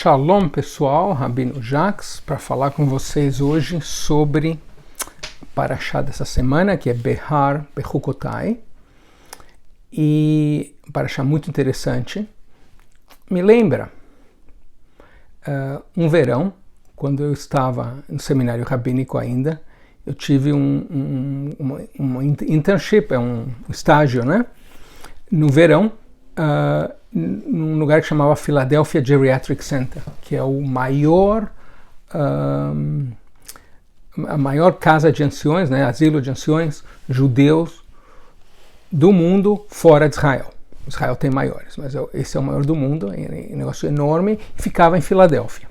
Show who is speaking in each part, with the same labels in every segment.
Speaker 1: Shalom pessoal, Rabino Jacques, para falar com vocês hoje sobre a Parashá dessa semana, que é Behar Bechukotai, e Parashá muito interessante. Me lembra um verão, quando eu estava no seminário rabínico ainda, eu tive uma internship, um estágio, né? No verão, num lugar que chamava Philadelphia Geriatric Center, que é a maior casa de anciões, né, asilo de anciões judeus do mundo fora de Israel. Israel tem maiores, mas esse é o maior do mundo, é um negócio enorme, ficava em Filadélfia.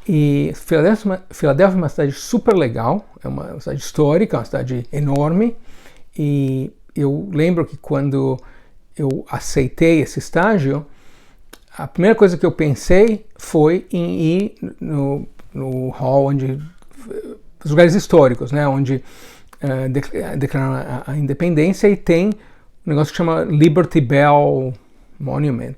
Speaker 1: E Filadélfia é uma cidade super legal, é uma cidade histórica, uma cidade enorme, e eu lembro que quando eu aceitei esse estágio, a primeira coisa que eu pensei foi em ir no hall, os lugares históricos, né, onde declararam a independência, e tem um negócio que chama Liberty Bell Monument.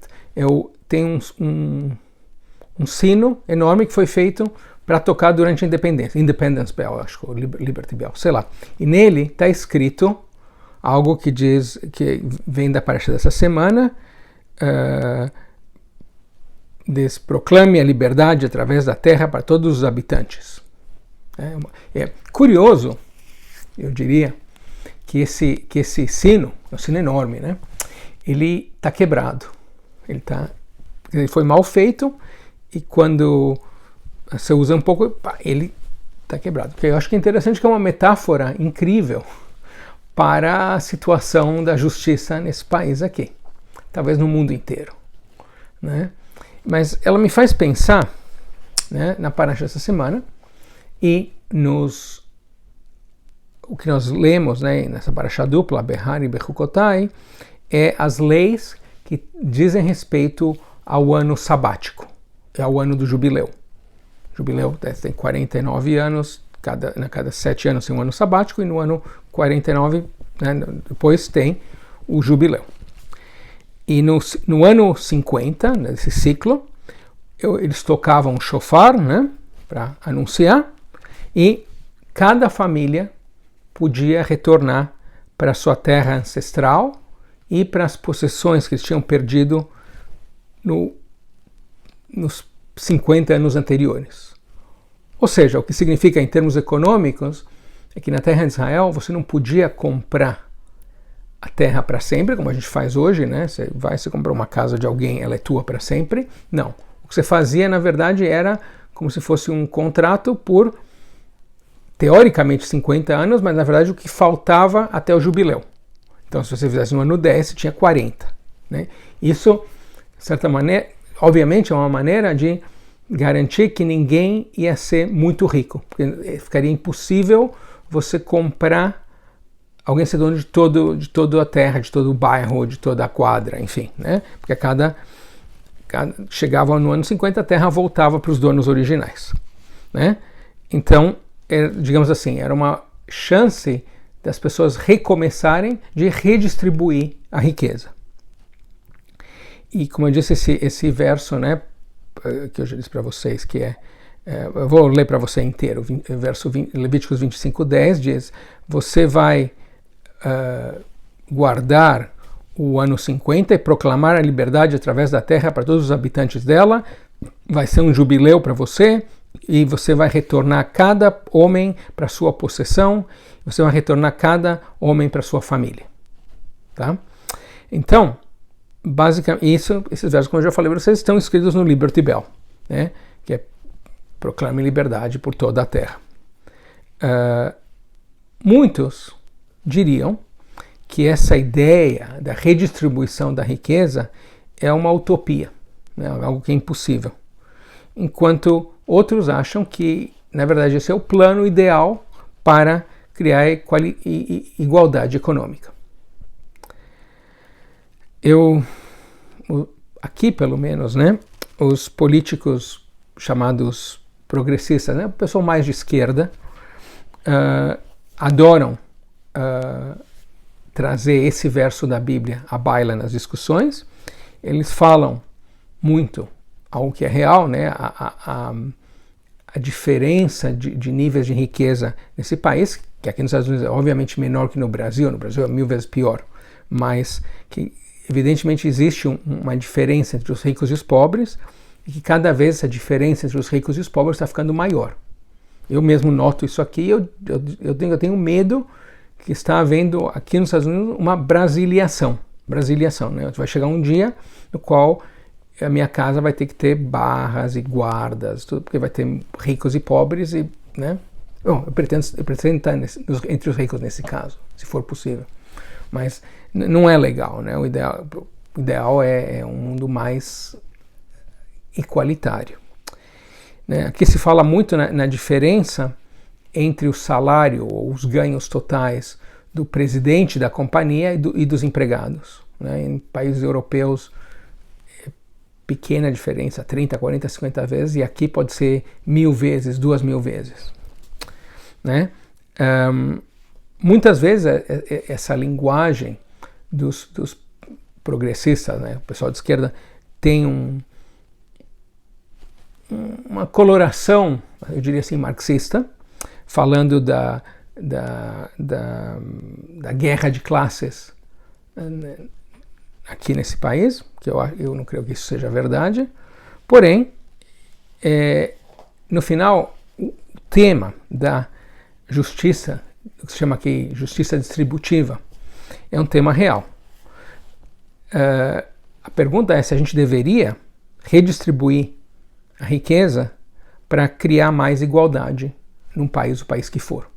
Speaker 1: Tem um sino enorme que foi feito para tocar durante a independência, Independence Bell, acho que Liberty Bell, sei lá. E nele está escrito algo que diz, que vem da Parashá dessa semana, proclame a liberdade através da terra para todos os habitantes. É curioso, eu diria, que esse sino, é um sino enorme, né? Ele está quebrado. Ele foi mal feito, e quando você usa um pouco, ele está quebrado. Porque eu acho que é interessante, que é uma metáfora incrível para a situação da justiça nesse país aqui, talvez no mundo inteiro, né? Mas ela me faz pensar, né, na Parashá dessa semana, e o que nós lemos, né, nessa Parashá dupla, Behar e Bechukotai, é as leis que dizem respeito ao ano sabático, ao ano do jubileu. O jubileu tem 49 anos, cada 7 anos tem um ano sabático, e no ano 49, né, depois tem o jubileu. E no ano 50, nesse ciclo, eles tocavam shofar, né, para anunciar, e cada família podia retornar para a sua terra ancestral e para as possessões que eles tinham perdido nos 50 anos anteriores. Ou seja, o que significa em termos econômicos é que na terra de Israel você não podia comprar a terra para sempre, como a gente faz hoje, né? Você compra uma casa de alguém, ela é tua para sempre. Não. O que você fazia, na verdade, era como se fosse um contrato por, teoricamente, 50 anos, mas na verdade o que faltava até o jubileu. Então, se você fizesse no ano 10, você tinha 40. Né? Isso, de certa maneira, obviamente é uma maneira de garantir que ninguém ia ser muito rico, porque ficaria impossível você comprar, alguém ser dono de toda a terra, de todo o bairro, de toda a quadra, enfim, né? Porque chegava no ano 50, a terra voltava para os donos originais, né? Então, digamos assim, era uma chance das pessoas recomeçarem, de redistribuir a riqueza. E como eu disse, esse verso, né, que eu já disse para vocês, que eu vou ler para você inteiro, Levíticos 25:10 diz: você vai guardar o ano 50 e proclamar a liberdade através da terra para todos os habitantes dela, vai ser um jubileu para você, e você vai retornar cada homem para sua possessão, você vai retornar cada homem para sua família. Tá? Então, basicamente, esses versos, como eu já falei para vocês, estão escritos no Liberty Bell, né, que é proclame liberdade por toda a terra. Muitos diriam que essa ideia da redistribuição da riqueza é uma utopia, né, algo que é impossível, enquanto outros acham que, na verdade, esse é o plano ideal para criar igualdade econômica. Aqui, pelo menos, né, os políticos chamados progressistas, né, o pessoal mais de esquerda, adoram trazer esse verso da Bíblia à baila nas discussões. Eles falam muito algo que é real, né? A diferença de níveis de riqueza nesse país, que aqui nos Estados Unidos é obviamente menor que no Brasil é 1000 vezes pior, mas que evidentemente existe uma diferença entre os ricos e os pobres, e que cada vez essa diferença entre os ricos e os pobres está ficando maior. Eu mesmo noto isso aqui, eu tenho medo que está havendo aqui nos Estados Unidos uma brasiliação, né? Vai chegar um dia no qual a minha casa vai ter que ter barras e guardas, tudo, porque vai ter ricos e pobres, e, né? Bom, eu pretendo estar entre os ricos nesse caso, se for possível. Mas não é legal, né? O ideal é um mundo mais igualitário. Né? Aqui se fala muito na diferença entre o salário ou os ganhos totais do presidente da companhia e dos empregados. Né? Em países europeus, pequena diferença, 30, 40, 50 vezes, e aqui pode ser 1000 vezes, 2000 vezes. Né? Muitas vezes essa linguagem dos progressistas, né? O pessoal de esquerda, tem uma coloração, eu diria assim, marxista, falando da guerra de classes aqui nesse país, que eu não creio que isso seja verdade. Porém, no final, o tema da justiça, o que se chama aqui justiça distributiva, é um tema real. A pergunta é se a gente deveria redistribuir a riqueza para criar mais igualdade num país, o país que for.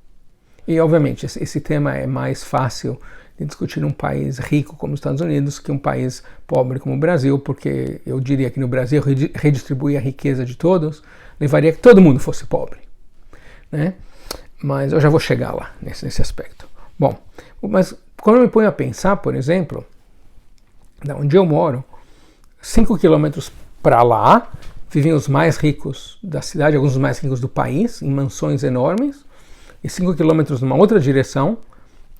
Speaker 1: E, obviamente, esse tema é mais fácil de discutir num país rico como os Estados Unidos que um país pobre como o Brasil, porque eu diria que no Brasil redistribuir a riqueza de todos levaria que todo mundo fosse pobre. Né? Mas eu já vou chegar lá, nesse aspecto. Bom, mas quando eu me ponho a pensar, por exemplo, da onde eu moro, 5 quilômetros para lá, vivem os mais ricos da cidade, alguns dos mais ricos do país, em mansões enormes, e 5 quilômetros numa outra direção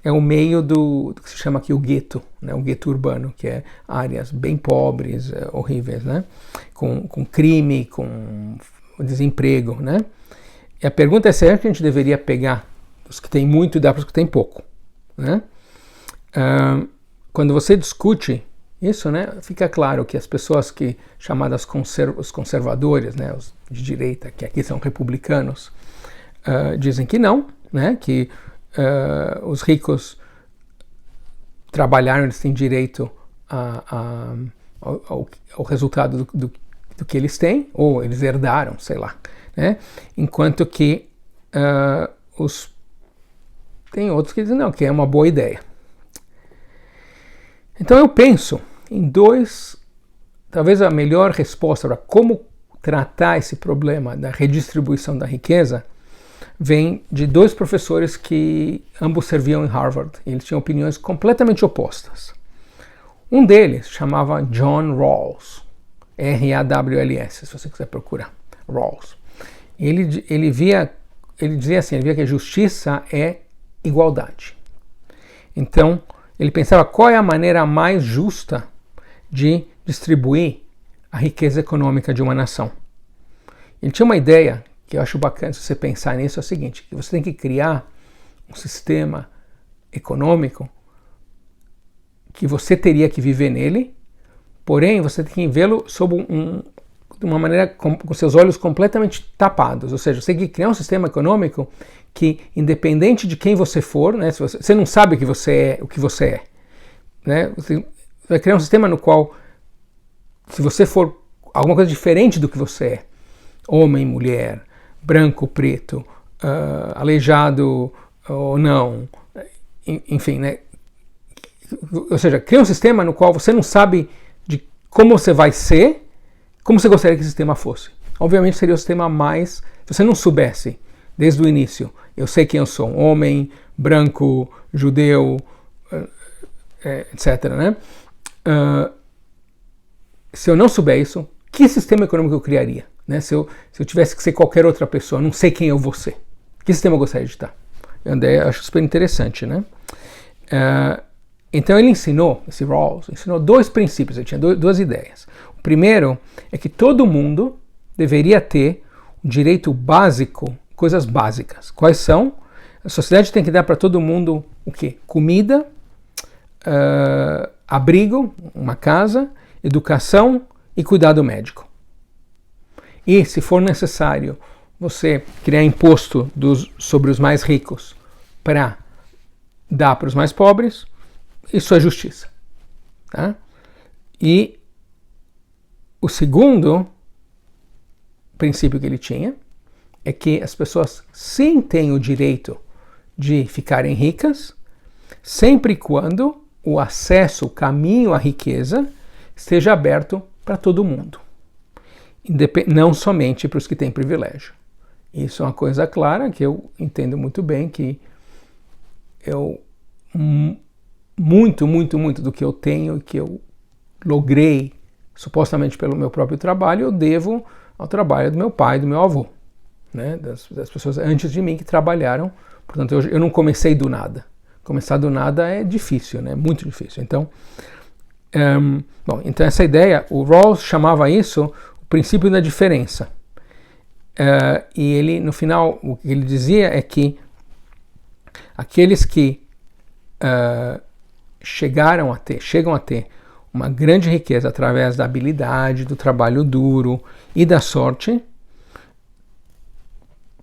Speaker 1: é o meio do que se chama aqui o gueto, né? O gueto urbano, que é áreas bem pobres, horríveis, né? Com crime, com desemprego, né? E a pergunta é: será que a gente deveria pegar os que têm muito e dar para os que têm pouco? Né? Quando você discute isso, né, fica claro que as pessoas chamadas os conservadores, né, os de direita, que aqui são republicanos, dizem que não, né, que os ricos trabalharam, eles têm direito ao resultado do que eles têm, ou eles herdaram, sei lá. Né? Enquanto que tem outros que dizem não, que é uma boa ideia. Então eu penso em talvez a melhor resposta para como tratar esse problema da redistribuição da riqueza vem de 2 professores que ambos serviam em Harvard. Eles tinham opiniões completamente opostas. Um deles chamava John Rawls, R-A-W-L-S, se você quiser procurar, Rawls. Ele dizia assim, ele via que a justiça é igualdade. Então, ele pensava qual é a maneira mais justa de distribuir a riqueza econômica de uma nação. Ele tinha uma ideia que eu acho bacana se você pensar nisso, é o seguinte, que você tem que criar um sistema econômico que você teria que viver nele, porém você tem que vê-lo sob de uma maneira com seus olhos completamente tapados, ou seja, você tem que criar um sistema econômico que, independente de quem você for, né, se você não sabe o que você é, né, você vai criar um sistema no qual, se você for alguma coisa diferente do que você é, homem, mulher, branco, preto, aleijado ou não, enfim, né, ou seja, cria um sistema no qual você não sabe de como você vai ser, como você gostaria que o sistema fosse. Obviamente seria o sistema mais, se você não soubesse desde o início, eu sei quem eu sou, um homem, branco, judeu, etc. Né? Se eu não souber isso, que sistema econômico eu criaria? Né? Se eu tivesse que ser qualquer outra pessoa, não sei quem eu vou ser. Que sistema eu gostaria de estar? Eu acho super interessante. Né? Então ele ensinou, esse Rawls, ensinou 2 princípios, ele tinha 2 ideias. O primeiro é que todo mundo deveria ter um direito básico, coisas básicas. Quais são? A sociedade tem que dar para todo mundo o quê? Comida, abrigo, uma casa, educação e cuidado médico. E, se for necessário, você criar imposto sobre os mais ricos para dar para os mais pobres, isso é justiça. Tá? E o segundo princípio que ele tinha é que as pessoas sim têm o direito de ficarem ricas, sempre e quando o acesso, o caminho à riqueza esteja aberto para todo mundo, não somente para os que têm privilégio. Isso é uma coisa clara que eu entendo muito bem, que muito do que eu tenho, que eu logrei supostamente pelo meu próprio trabalho, eu devo ao trabalho do meu pai, do meu avô, né? das pessoas antes de mim que trabalharam. Portanto, eu não comecei do nada. Começar do nada é difícil, né? Muito difícil. Então, então essa ideia, o Rawls chamava isso o princípio da diferença. E ele, no final, o que ele dizia é que aqueles que chegam a ter uma grande riqueza através da habilidade, do trabalho duro e da sorte,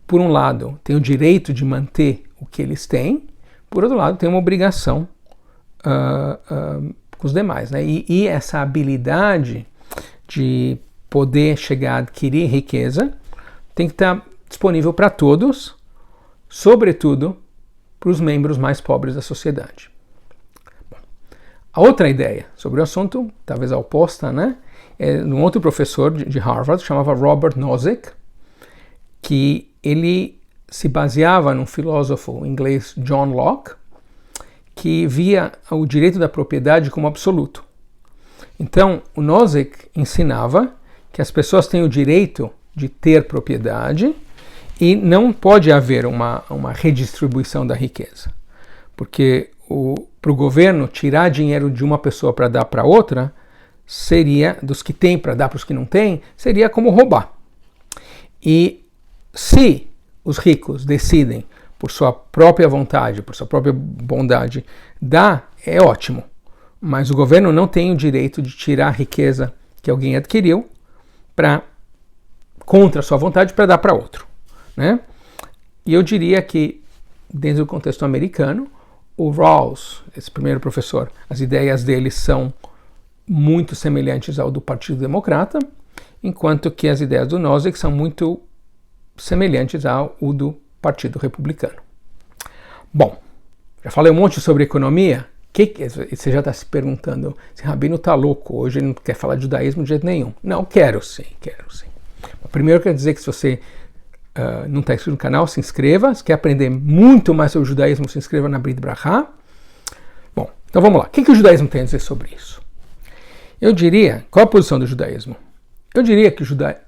Speaker 1: por um lado, tem o direito de manter o que eles têm, por outro lado, tem uma obrigação com os demais, né? E essa habilidade de poder chegar a adquirir riqueza tem que estar disponível para todos, sobretudo para os membros mais pobres da sociedade. Bom, a outra ideia sobre o assunto, talvez a oposta, né? É um outro professor de Harvard, chamava Robert Nozick, que ele se baseava num filósofo inglês, John Locke, que via o direito da propriedade como absoluto. Então, o Nozick ensinava que as pessoas têm o direito de ter propriedade e não pode haver uma redistribuição da riqueza. Porque para o governo tirar dinheiro de uma pessoa para dar para outra, seria, dos que têm para dar para os que não têm, seria como roubar. E se os ricos decidem, por sua própria vontade, por sua própria bondade, dar, é ótimo. Mas o governo não tem o direito de tirar a riqueza que alguém adquiriu contra a sua vontade para dar para outro, né? E eu diria que, dentro do contexto americano, o Rawls, esse primeiro professor, as ideias dele são muito semelhantes ao do Partido Democrata, enquanto que as ideias do Nozick são muito semelhantes ao do Partido Republicano. Bom, já falei um monte sobre economia. Você já está se perguntando, esse Rabino está louco, hoje ele não quer falar de judaísmo de jeito nenhum. Não, quero sim. Primeiro eu quero dizer que se você não está inscrito no canal, se inscreva. Se quer aprender muito mais sobre o judaísmo, se inscreva na Brit Brachá. Bom, então vamos lá. O que o judaísmo tem a dizer sobre isso? Eu diria, qual a posição do judaísmo? Eu diria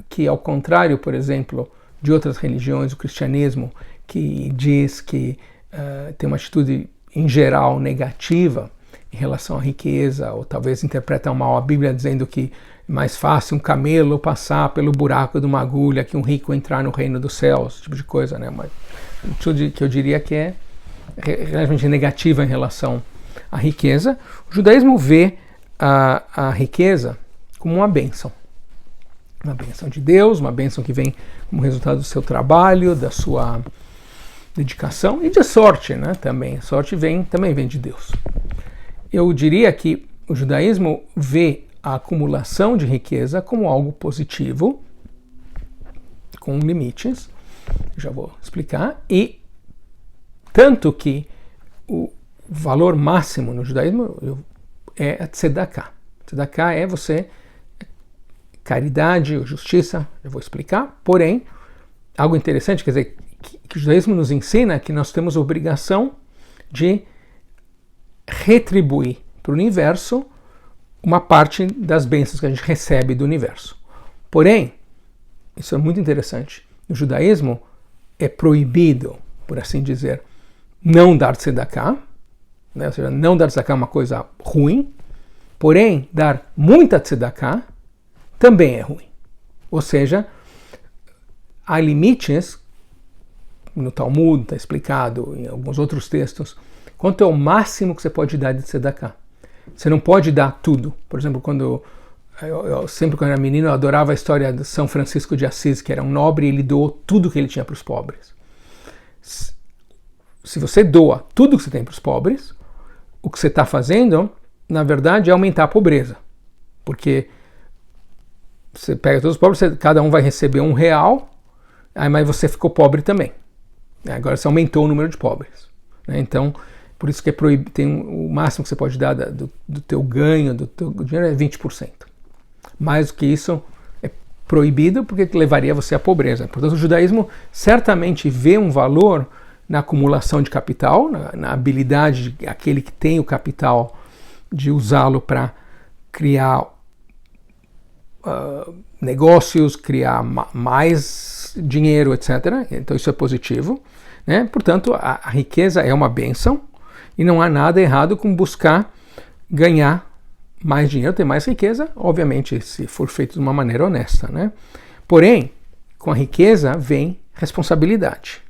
Speaker 1: que ao contrário, por exemplo, de outras religiões, o cristianismo, que diz que tem uma atitude em geral negativa em relação à riqueza, ou talvez interpreta mal a Bíblia dizendo que é mais fácil um camelo passar pelo buraco de uma agulha que um rico entrar no reino dos céus, esse tipo de coisa, né? Uma atitude que eu diria que é realmente negativa em relação à riqueza. O judaísmo vê a riqueza como uma bênção de Deus, uma bênção que vem como resultado do seu trabalho, da sua dedicação e de sorte, né? Também. Sorte também vem de Deus. Eu diria que o judaísmo vê a acumulação de riqueza como algo positivo, com limites, já vou explicar, e tanto que o valor máximo no judaísmo é a tzedakah. Tzedakah é caridade ou justiça, eu vou explicar, porém, algo interessante, quer dizer, que o judaísmo nos ensina que nós temos a obrigação de retribuir para o universo uma parte das bênçãos que a gente recebe do universo. Porém, isso é muito interessante, no judaísmo é proibido, por assim dizer, não dar tzedakah, né? Ou seja, não dar tzedakah é uma coisa ruim, porém, dar muita tzedakah também é ruim. Ou seja, há limites, no Talmud está explicado, em alguns outros textos, quanto é o máximo que você pode dar de tzedakah. Você não pode dar tudo. Por exemplo, sempre quando era menino, eu adorava a história de São Francisco de Assis, que era um nobre e ele doou tudo que ele tinha para os pobres. Se você doa tudo que você tem para os pobres, o que você está fazendo, na verdade, é aumentar a pobreza. Porque você pega todos os pobres, cada um vai receber R$1, mas você ficou pobre também. Agora você aumentou o número de pobres. Então, por isso que é proibido, o máximo que você pode dar do teu ganho, do teu dinheiro é 20%. Mais do que isso é proibido porque levaria você à pobreza. Portanto, o judaísmo certamente vê um valor na acumulação de capital, na habilidade de aquele que tem o capital de usá-lo para criar negócios, criar mais dinheiro, etc. Então isso é positivo, né? Portanto, a riqueza é uma bênção e não há nada errado com buscar ganhar mais dinheiro, ter mais riqueza, obviamente, se for feito de uma maneira honesta, né? Porém, com a riqueza vem responsabilidade.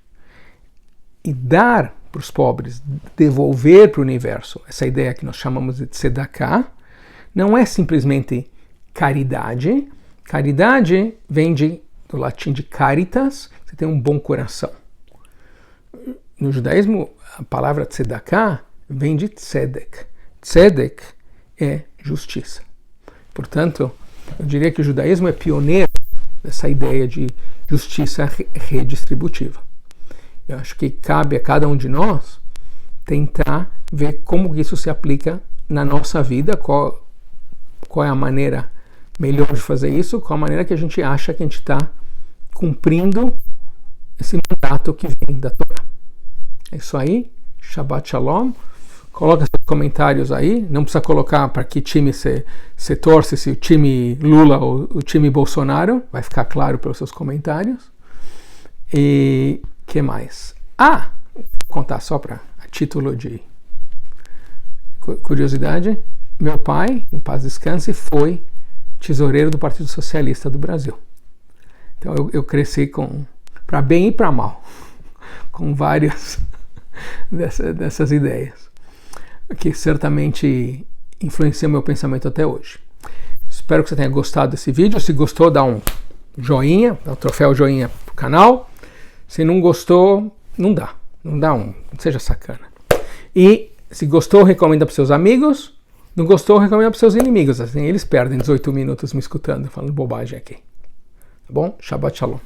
Speaker 1: E dar para os pobres, devolver para o universo, essa ideia que nós chamamos de tzedakah, não é simplesmente caridade. Caridade vem do latim de caritas, você tem um bom coração. No judaísmo, a palavra tzedakah vem de tzedek. Tzedek é justiça. Portanto, eu diria que o judaísmo é pioneiro dessa ideia de justiça redistributiva. Eu acho que cabe a cada um de nós tentar ver como isso se aplica na nossa vida, qual é a maneira melhor de fazer isso, qual a maneira que a gente acha que a gente está cumprindo esse mandato que vem da Torá. É isso aí, Shabbat Shalom. Coloca seus comentários aí, não precisa colocar para que time você torce, se o time Lula ou o time Bolsonaro, vai ficar claro pelos seus comentários. E que mais? Vou contar só para a título de curiosidade, meu pai, em paz descanse, foi tesoureiro do Partido Socialista do Brasil. Então eu cresci para bem e para mal, com várias dessas ideias, que certamente influenciam meu pensamento até hoje. Espero que você tenha gostado desse vídeo. Se gostou, dá um joinha, dá um troféu joinha pro canal. Se não gostou, não seja sacana. E se gostou, recomenda para seus amigos. Não gostou, recomenda para seus inimigos. Assim eles perdem 18 minutos me escutando, falando bobagem aqui. Tá bom? Shabbat Shalom.